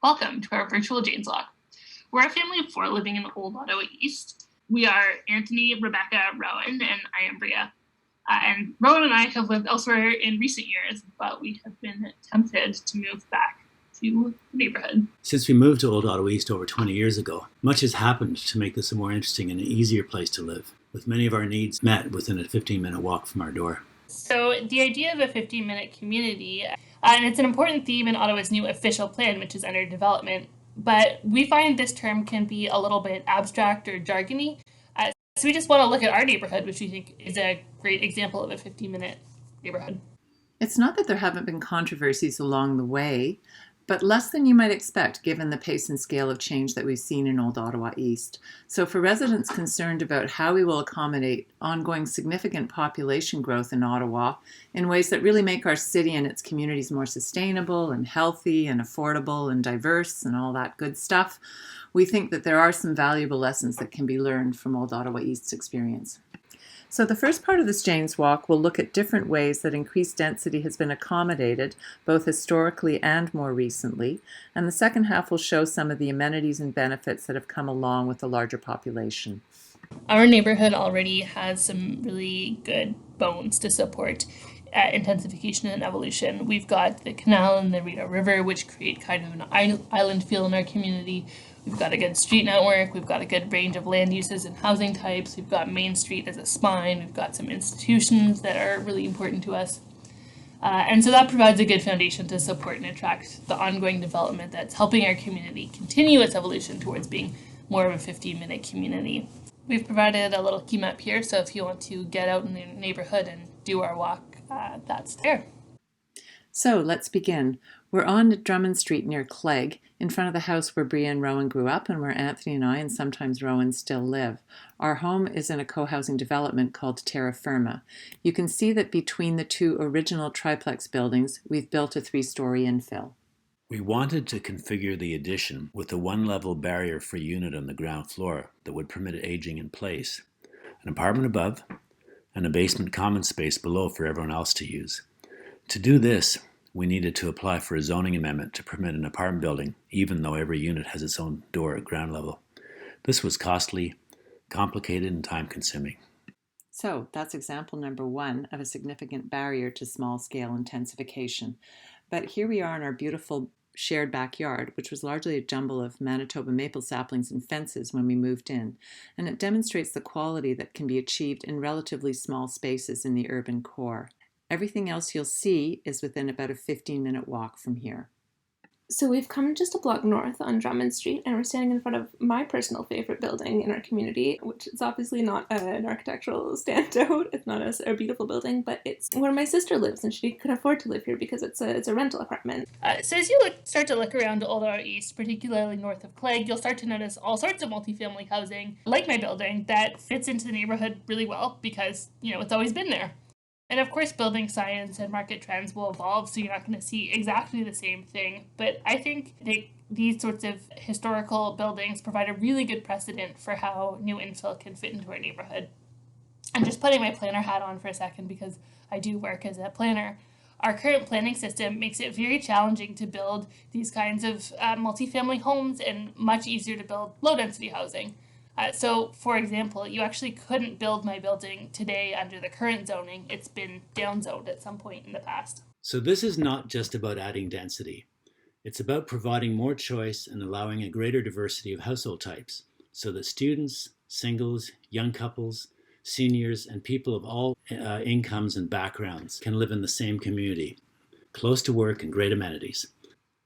Welcome to our virtual Jane's Walk. We're a family of four living in Old Ottawa East. We are Anthony, Rebecca, Rowan, and I am Bria. And Rowan and I have lived elsewhere in recent years, but we have been tempted to move back to the neighborhood. Since we moved to Old Ottawa East over 20 years ago, much has happened to make this a more interesting and easier place to live, with many of our needs met within a 15-minute walk from our door. So the idea of a 15-minute community, and it's an important theme in Ottawa's new official plan, which is under development, but we find this term can be a little bit abstract or jargony. So we just want to look at our neighborhood, which we think is a great example of a 15-minute neighborhood. It's not that there haven't been controversies along the way, but less than you might expect given the pace and scale of change that we've seen in Old Ottawa East. So for residents concerned about how we will accommodate ongoing significant population growth in Ottawa in ways that really make our city and its communities more sustainable and healthy and affordable and diverse and all that good stuff, we think that there are some valuable lessons that can be learned from Old Ottawa East's experience. So the first part of this Jane's Walk will look at different ways that increased density has been accommodated, both historically and more recently, and the second half will show some of the amenities and benefits that have come along with a larger population. Our neighborhood already has some really good bones to support intensification and evolution. We've got the canal and the Rideau River, which create kind of an island feel in our community. We've got a good street network. We've got a good range of land uses and housing types. We've got Main Street as a spine. We've got some institutions that are really important to us. And so that provides a good foundation to support and attract the ongoing development that's helping our community continue its evolution towards being more of a 15-minute community. We've provided a little key map here, so if you want to get out in the neighborhood and do our walk, that's there. So let's begin. We're on Drummond Street near Clegg, in front of the house where Bria and Rowan grew up and where Anthony and I and sometimes Rowan still live. Our home is in a co-housing development called Terra Firma. You can see that between the two original triplex buildings, we've built a 3-story infill. We wanted to configure the addition with a one-level barrier-free unit on the ground floor that would permit aging in place, an apartment above, and a basement common space below for everyone else to use. To do this, we needed to apply for a zoning amendment to permit an apartment building, even though every unit has its own door at ground level. This was costly, complicated, and time-consuming. So that's example number 1 of a significant barrier to small-scale intensification. But here we are in our beautiful shared backyard, which was largely a jumble of Manitoba maple saplings and fences when we moved in, and it demonstrates the quality that can be achieved in relatively small spaces in the urban core. Everything else you'll see is within about a 15-minute walk from here. So we've come just a block north on Drummond Street, and we're standing in front of my personal favorite building in our community, which is obviously not an architectural standout. It's not a beautiful building, but it's where my sister lives, and she can afford to live here because it's a rental apartment. So as you start to look around Old Ottawa East, particularly north of Clegg, you'll start to notice all sorts of multifamily housing, like my building, that fits into the neighborhood really well because, it's always been there. And of course, building science and market trends will evolve, so you're not going to see exactly the same thing. But I think these sorts of historical buildings provide a really good precedent for how new infill can fit into our neighborhood. I'm just putting my planner hat on for a second because I do work as a planner. Our current planning system makes it very challenging to build these kinds of multifamily homes and much easier to build low-density housing. So, for example, you actually couldn't build my building today under the current zoning. It's been downzoned at some point in the past. So this is not just about adding density. It's about providing more choice and allowing a greater diversity of household types so that students, singles, young couples, seniors, and people of all incomes and backgrounds can live in the same community, close to work and great amenities.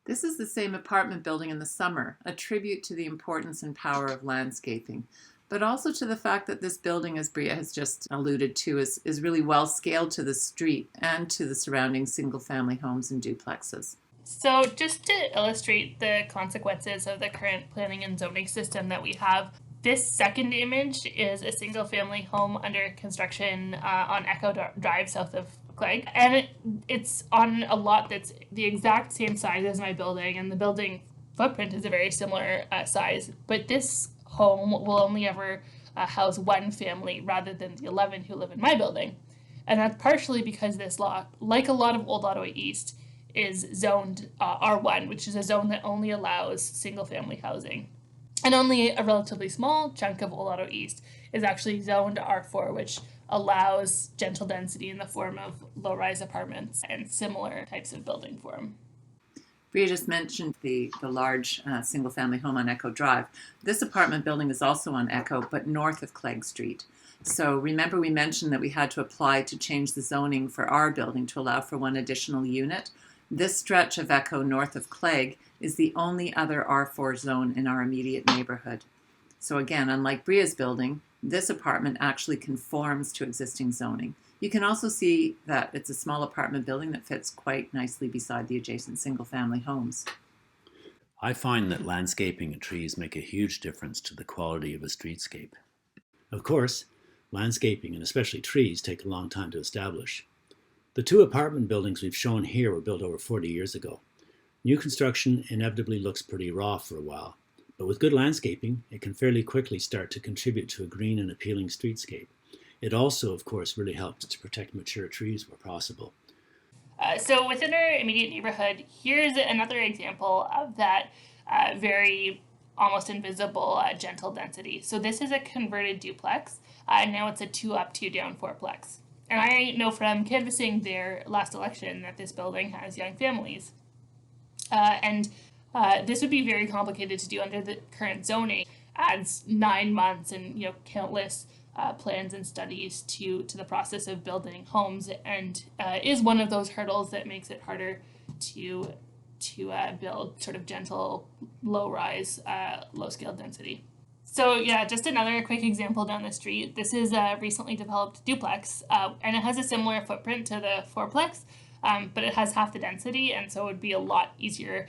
This is the same apartment building in the summer, a tribute to the importance and power of landscaping, but also to the fact that this building, as Bria has just alluded to, is really well scaled to the street and to the surrounding single-family homes and duplexes. So just to illustrate the consequences of the current planning and zoning system that we have, this second image is a single-family home under construction on Echo Drive south of Clegg, and it's on a lot that's the exact same size as my building, and the building footprint is a very similar size, but this home will only ever house one family rather than the 11 who live in my building. And that's partially because this lot, like a lot of Old Ottawa East, is zoned R1, which is a zone that only allows single-family housing. And only a relatively small chunk of Old Ottawa East is actually zoned R4, which allows gentle density in the form of low-rise apartments and similar types of building form. Bria just mentioned the large single-family home on Echo Drive. This apartment building is also on Echo, but north of Clegg Street. So remember we mentioned that we had to apply to change the zoning for our building to allow for one additional unit. This stretch of Echo north of Clegg is the only other R4 zone in our immediate neighborhood. So again, unlike Bria's building, this apartment actually conforms to existing zoning. You can also see that it's a small apartment building that fits quite nicely beside the adjacent single-family homes. I find that landscaping and trees make a huge difference to the quality of a streetscape. Of course, landscaping and especially trees take a long time to establish. The two apartment buildings we've shown here were built over 40 years ago. New construction inevitably looks pretty raw for a while, but with good landscaping, it can fairly quickly start to contribute to a green and appealing streetscape. It also, of course, really helps to protect mature trees where possible. So within our immediate neighborhood, here's another example of that very almost invisible gentle density. So this is a converted duplex, and now it's a 2-up, 2-down fourplex. And I know from canvassing their last election that this building has young families. And this would be very complicated to do under the current zoning. Adds 9 months and countless plans and studies to the process of building homes, and is one of those hurdles that makes it harder to build sort of gentle, low-rise, low-scale density. So yeah, just another quick example down the street. This is a recently developed duplex, and it has a similar footprint to the fourplex, but it has half the density, and so it would be a lot easier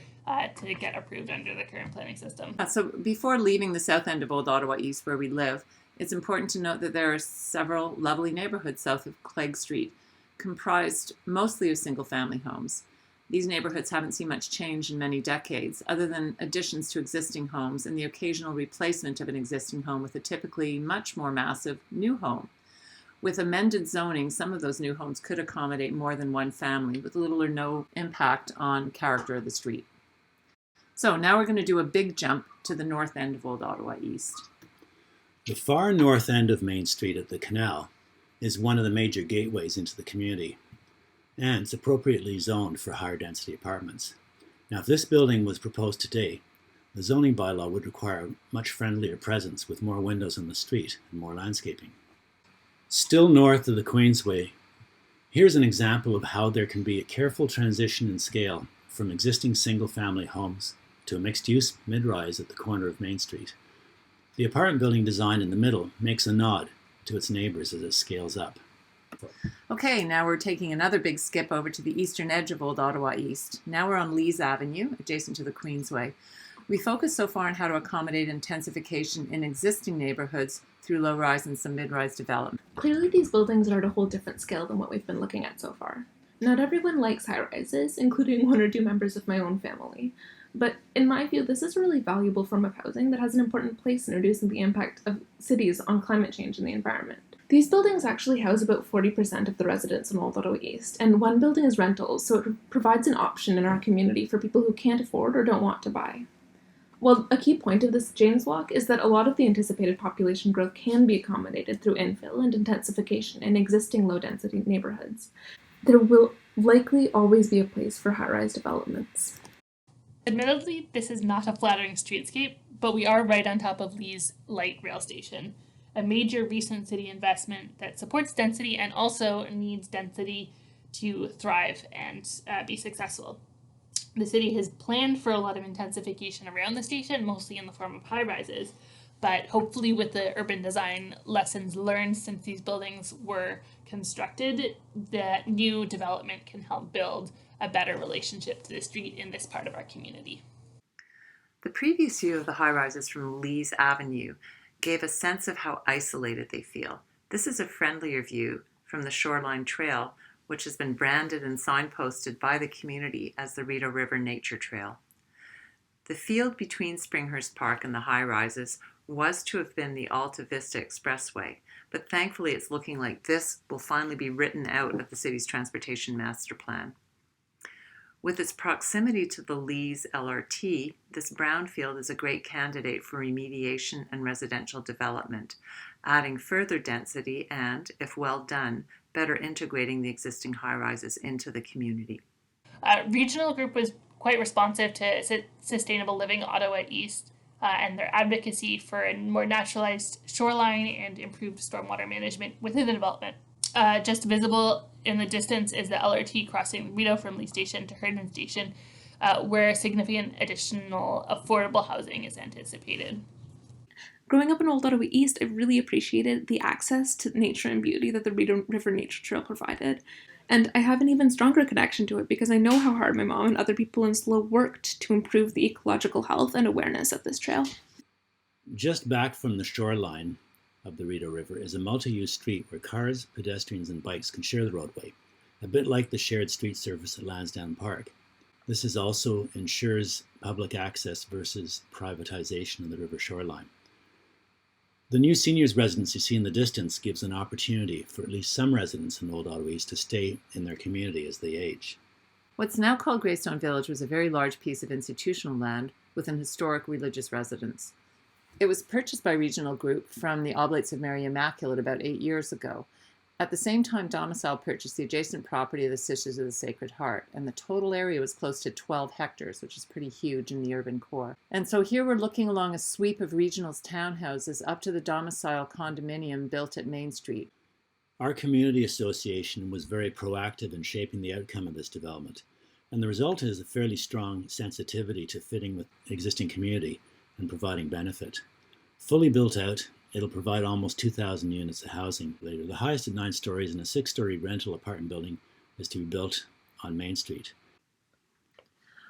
to get approved under the current planning system. So before leaving the south end of Old Ottawa East where we live, it's important to note that there are several lovely neighborhoods south of Clegg Street, comprised mostly of single-family homes. These neighborhoods haven't seen much change in many decades, other than additions to existing homes and the occasional replacement of an existing home with a typically much more massive new home. With amended zoning, some of those new homes could accommodate more than one family with little or no impact on character of the street. So now we're going to do a big jump to the north end of Old Ottawa East. The far north end of Main Street at the canal is one of the major gateways into the community, and it's appropriately zoned for higher density apartments. Now, if this building was proposed today, the zoning bylaw would require a much friendlier presence with more windows on the street and more landscaping. Still north of the Queensway, here's an example of how there can be a careful transition in scale from existing single-family homes to a mixed-use mid-rise at the corner of Main Street. The apartment building design in the middle makes a nod to its neighbors as it scales up. Okay, now we're taking another big skip over to the eastern edge of Old Ottawa East. Now we're on Lees Avenue, adjacent to the Queensway. We focused so far on how to accommodate intensification in existing neighborhoods through low-rise and some mid-rise development. Clearly these buildings are at a whole different scale than what we've been looking at so far. Not everyone likes high-rises, including 1 or 2 members of my own family. But in my view, this is a really valuable form of housing that has an important place in reducing the impact of cities on climate change and the environment. These buildings actually house about 40% of the residents in Old Ottawa East, and one building is rentals, so it provides an option in our community for people who can't afford or don't want to buy. Well, a key point of this James Walk is that a lot of the anticipated population growth can be accommodated through infill and intensification in existing low-density neighborhoods. There will likely always be a place for high-rise developments. Admittedly, this is not a flattering streetscape, but we are right on top of Lee's light rail station, a major recent city investment that supports density and also needs density to thrive and be successful. The city has planned for a lot of intensification around the station, mostly in the form of high-rises, but hopefully with the urban design lessons learned since these buildings were constructed, that new development can help build a better relationship to the street in this part of our community. The previous view of the high-rises from Lees Avenue gave a sense of how isolated they feel. This is a friendlier view from the Shoreline Trail, which has been branded and signposted by the community as the Rideau River Nature Trail. The field between Springhurst Park and the high-rises was to have been the Alta Vista Expressway, but thankfully it's looking like this will finally be written out of the city's transportation master plan. With its proximity to the Lees LRT, this brownfield is a great candidate for remediation and residential development, adding further density and, if well done, better integrating the existing high-rises into the community. Regional Group was quite responsive to Sustainable Living Ottawa East and their advocacy for a more naturalized shoreline and improved stormwater management within the development. Just visible in the distance is the LRT crossing Rideau from Lee Station to Herndon Station, where significant additional affordable housing is anticipated. Growing up in Old Ottawa East, I really appreciated the access to nature and beauty that the Rideau River Nature Trail provided. And I have an even stronger connection to it because I know how hard my mom and other people in SLO worked to improve the ecological health and awareness of this trail. Just back from the shoreline of the Rideau River is a multi-use street where cars, pedestrians, and bikes can share the roadway, a bit like the shared street surface at Lansdowne Park. This also ensures public access versus privatization of the river shoreline. The new seniors residence you see in the distance gives an opportunity for at least some residents in Old Ottawa East to stay in their community as they age. What's now called Greystone Village was a very large piece of institutional land with an historic religious residence. It was purchased by Regional Group from the Oblates of Mary Immaculate about 8 years ago. At the same time, Domicile purchased the adjacent property of the Sisters of the Sacred Heart, and the total area was close to 12 hectares, which is pretty huge in the urban core. And so here we're looking along a sweep of Regional's townhouses up to the Domicile condominium built at Main Street. Our community association was very proactive in shaping the outcome of this development, and the result is a fairly strong sensitivity to fitting with existing community and providing benefit. Fully built out, it'll provide almost 2,000 units of housing later. The highest at 9 stories and a 6-story rental apartment building is to be built on Main Street.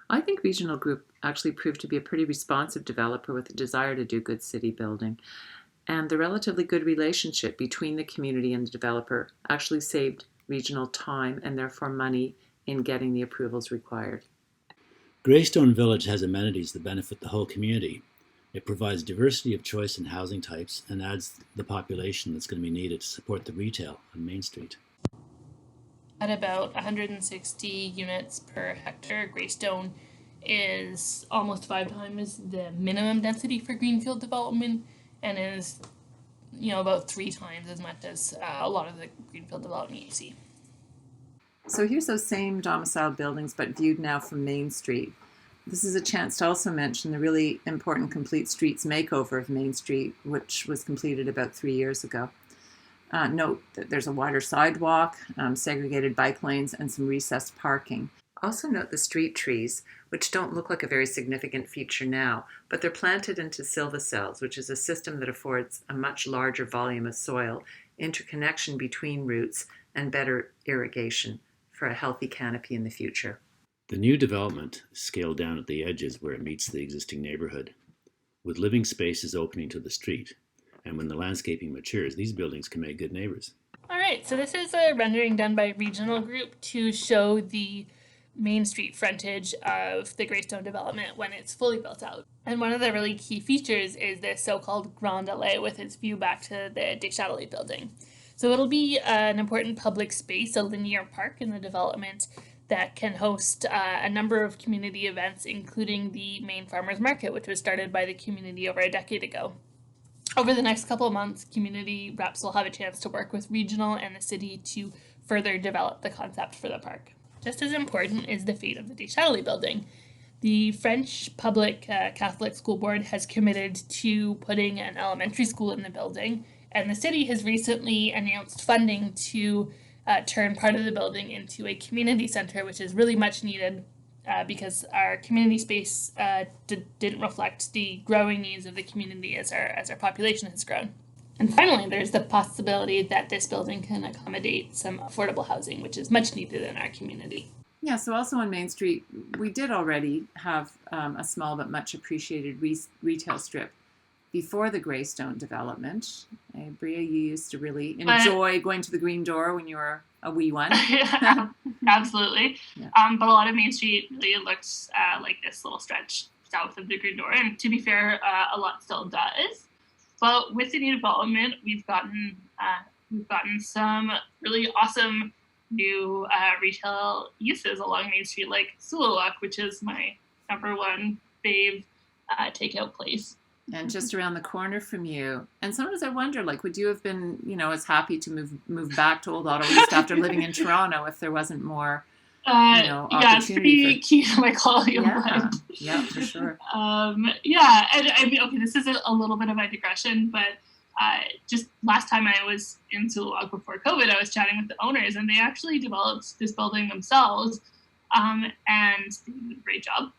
I think Regional Group actually proved to be a pretty responsive developer with a desire to do good city building. And the relatively good relationship between the community and the developer actually saved Regional time and therefore money in getting the approvals required. Greystone Village has amenities that benefit the whole community. It provides diversity of choice in housing types and adds the population that's going to be needed to support the retail on Main Street. At about 160 units per hectare, Greystone is almost 5 times the minimum density for greenfield development and is, about 3 times as much as a lot of the greenfield development you see. So here's those same domicile buildings, but viewed now from Main Street. This is a chance to also mention the really important Complete Streets makeover of Main Street, which was completed about 3 years ago. Note that there's a wider sidewalk, segregated bike lanes, and some recessed parking. Also note the street trees, which don't look like a very significant feature now, but they're planted into silvicells, which is a system that affords a much larger volume of soil, interconnection between roots, and better irrigation for a healthy canopy in the future. The new development is scaled down at the edges where it meets the existing neighborhood, with living spaces opening to the street. And when the landscaping matures, these buildings can make good neighbors. All right, so this is a rendering done by Regional Group to show the Main Street frontage of the Greystone development when it's fully built out. And one of the really key features is this so-called Grand Allée with its view back to the Des Châtelet building. So it'll be an important public space, a linear park in the development that can host a number of community events, including the Main Farmers Market, which was started by the community over a decade ago. Over the next couple of months, community reps will have a chance to work with Regional and the city to further develop the concept for the park. Just as important is the fate of the Des Châtelet building. The French Public Catholic School Board has committed to putting an elementary school in the building, and the city has recently announced funding to turn part of the building into a community center, which is really much needed because our community space didn't reflect the growing needs of the community as our population has grown. And finally, there's the possibility that this building can accommodate some affordable housing, which is much needed in our community. Yeah, so also on Main Street, we did already have a small but much appreciated retail strip before the Greystone development. Bria, you used to really enjoy going to the Green Door when you were a wee one. Yeah, absolutely. Yeah. But a lot of Main Street really looks like this little stretch south of the Green Door. And to be fair, a lot still does. But with the new development, we've gotten some really awesome new retail uses along Main Street, like Sulawak, which is my number one fave takeout place. And just around the corner from you. And sometimes I wonder, like, would you have been, as happy to move back to Old Ottawa East after living in Toronto if there wasn't more, yeah, it's pretty key to my quality of life. Yeah, for sure. Yeah, and I mean, okay, this is a little bit of a digression, but just last time I was in Sulawak before COVID, I was chatting with the owners, and they actually developed this building themselves, and they did a great job.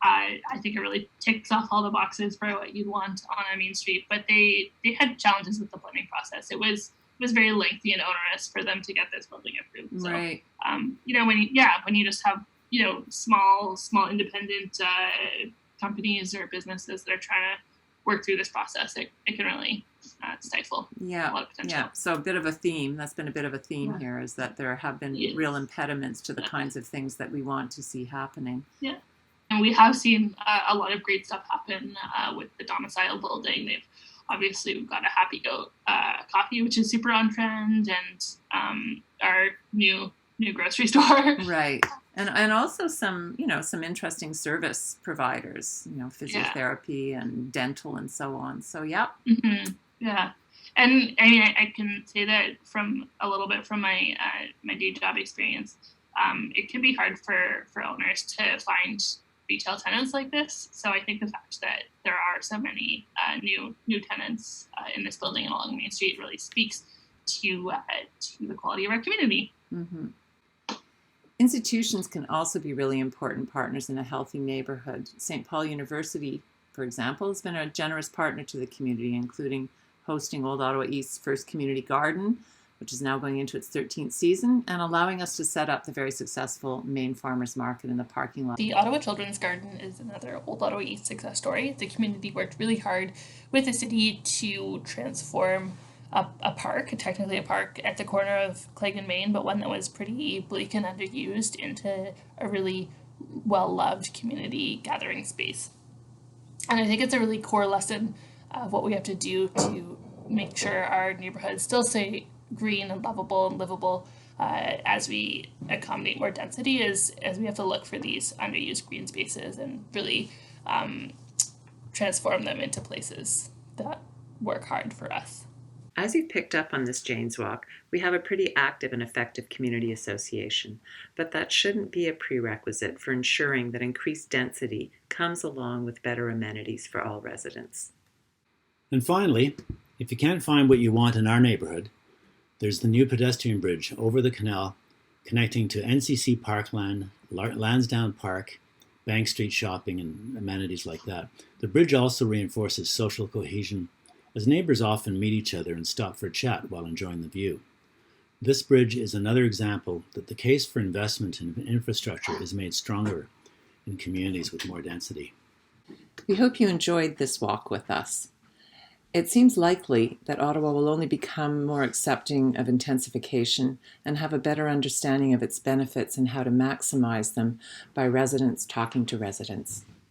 I think it really ticks off all the boxes for what you'd want on a main street, but they had challenges with the planning process. It was very lengthy and onerous for them to get this building approved. So, right. When you just have small independent companies or businesses that are trying to work through this process, it can really stifle a lot of potential. Yeah, so a bit of a theme. That's been a bit of a theme here, is that there have been real impediments to the kinds of things that we want to see happening. Yeah. And we have seen a lot of great stuff happen with the domicile building. We've got a Happy Goat coffee, which is super on trend, and our new grocery store. Right. And also some interesting service providers, physiotherapy and dental and so on. So, yeah. Mm-hmm. Yeah. And I mean, I can say that from a little bit from my day job experience, it can be hard for owners to find retail tenants like this. So I think the fact that there are so many new tenants in this building and along Main Street really speaks to the quality of our community. Mm-hmm. Institutions can also be really important partners in a healthy neighborhood. St. Paul University, for example, has been a generous partner to the community, including hosting Old Ottawa East's first community garden, which is now going into its 13th season, and allowing us to set up the very successful main farmers market in the parking lot. The Ottawa Children's Garden is another Old Ottawa East success story. The community worked really hard with the city to transform a park, technically a park at the corner of Clegg and Main, but one that was pretty bleak and underused, into a really well-loved community gathering space. And I think it's a really core lesson of what we have to do to make sure our neighborhoods still stay green and lovable and livable as we accommodate more density, as we have to look for these underused green spaces and really transform them into places that work hard for us. As you've picked up on this Jane's Walk, we have a pretty active and effective community association, but that shouldn't be a prerequisite for ensuring that increased density comes along with better amenities for all residents. And finally, if you can't find what you want in our neighborhood, there's the new pedestrian bridge over the canal connecting to NCC Parkland, Lansdowne Park, Bank Street shopping, and amenities like that. The bridge also reinforces social cohesion, as neighbors often meet each other and stop for a chat while enjoying the view. This bridge is another example that the case for investment in infrastructure is made stronger in communities with more density. We hope you enjoyed this walk with us. It seems likely that Ottawa will only become more accepting of intensification and have a better understanding of its benefits and how to maximize them by residents talking to residents.